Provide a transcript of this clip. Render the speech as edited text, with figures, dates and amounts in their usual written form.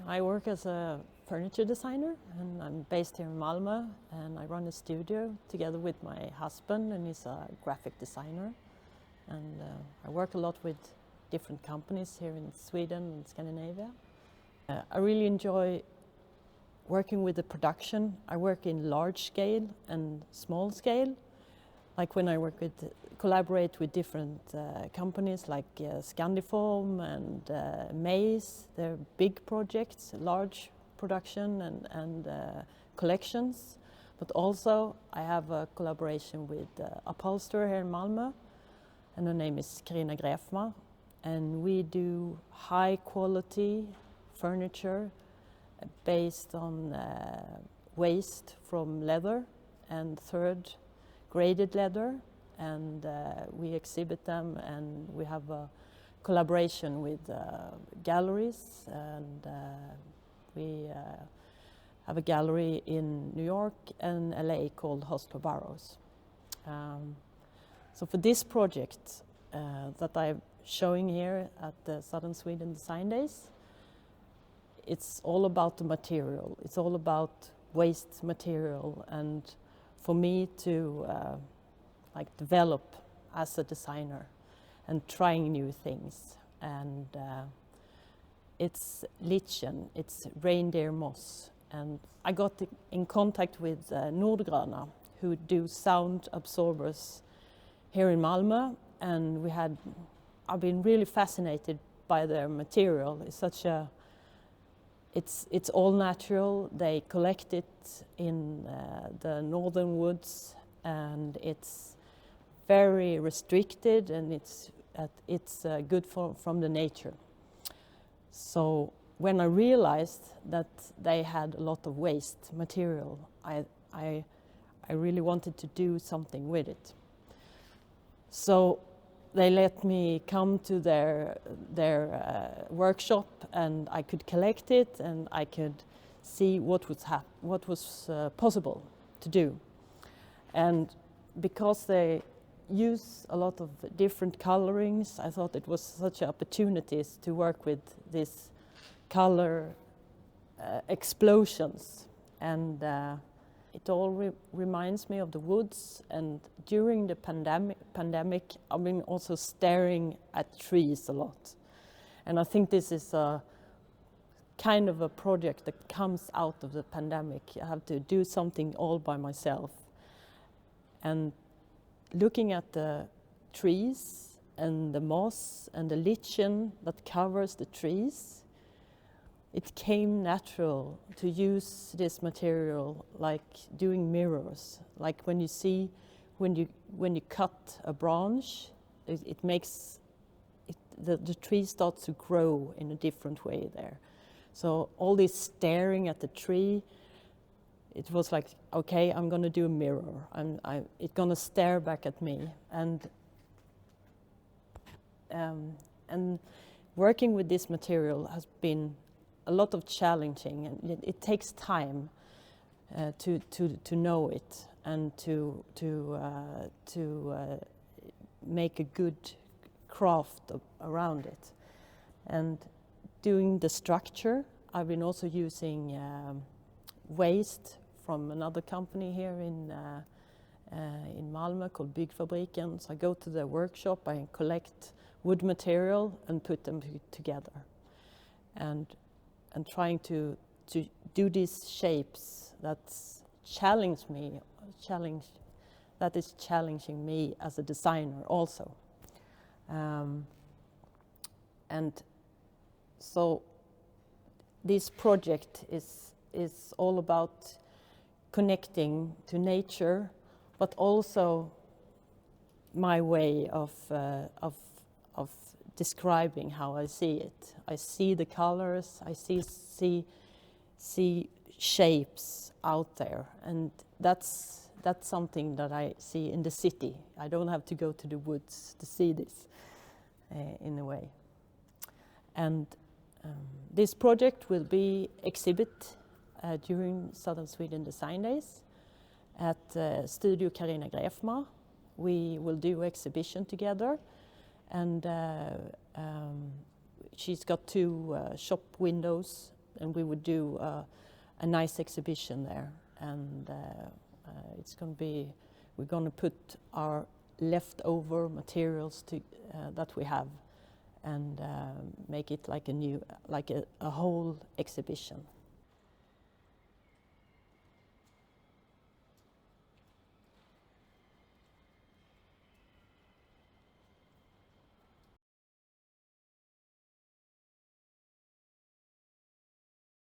I work as a furniture designer and I'm based here in Malmö, and I run a studio together with my husband, and he's a graphic designer. And I work a lot with different companies here in Sweden and Scandinavia. I really enjoy working with the production. I work in large scale and small scale. Like when I collaborate with different companies like Scandiform and Maze. They're big projects, large production and collections. But also I have a collaboration with upholsterer here in Malmö, and her name is Carina Gräfmar. And we do high quality furniture based on waste from leather and third graded leather, and we exhibit them, and we have a collaboration with galleries, and we have a gallery in New York and LA called Hosper Barrows. So for this project that I'm showing here at the Southern Sweden Design Days, it's all about the material. It's all about waste material, and for me to develop as a designer and trying new things. And it's lichen, it's reindeer moss. And I got in contact with Nordgröna, who do sound absorbers here in Malmö, and I've been really fascinated by their material. It's all natural. They collect it in the northern woods, and it's very restricted, and it's good from the nature. So when I realized that they had a lot of waste material, I really wanted to do something with it. So they let me come to their workshop, and I could collect it, and I could see what was possible to do. And because they use a lot of different colorings, I thought it was such opportunities to work with these color explosions. And it all reminds me of the woods. And during the pandemic, I've been also staring at trees a lot. And I think this is a kind of a project that comes out of the pandemic. I have to do something all by myself. And looking at the trees and the moss and the lichen that covers the trees, it came natural to use this material like doing mirrors. Like when you cut a branch, it makes the tree starts to grow in a different way there. So all this staring at the tree, it was like, okay, I'm going to do a mirror. It's going to stare back at me. And working with this material has been a lot of challenging, and it takes time to know it and to make a good craft around it. And doing the structure, I've been also using waste from another company here in Malmö called Byggfabriken. So I go to their workshop, I collect wood material and put them together. And trying to do these shapes that is challenging me as a designer also. And so this project is all about connecting to nature, but also my way of describing how I see it. I see the colors, I see shapes out there, and that's something that I see in the city. I don't have to go to the woods to see this in a way. And this project will be exhibit during Southern Sweden Design Days at Studio Carina Gräfmar. We will do exhibition together, and she's got 2 shop windows and we would do a nice exhibition there. And it's going to be, we're going to put our leftover materials that we have and make it like a whole exhibition.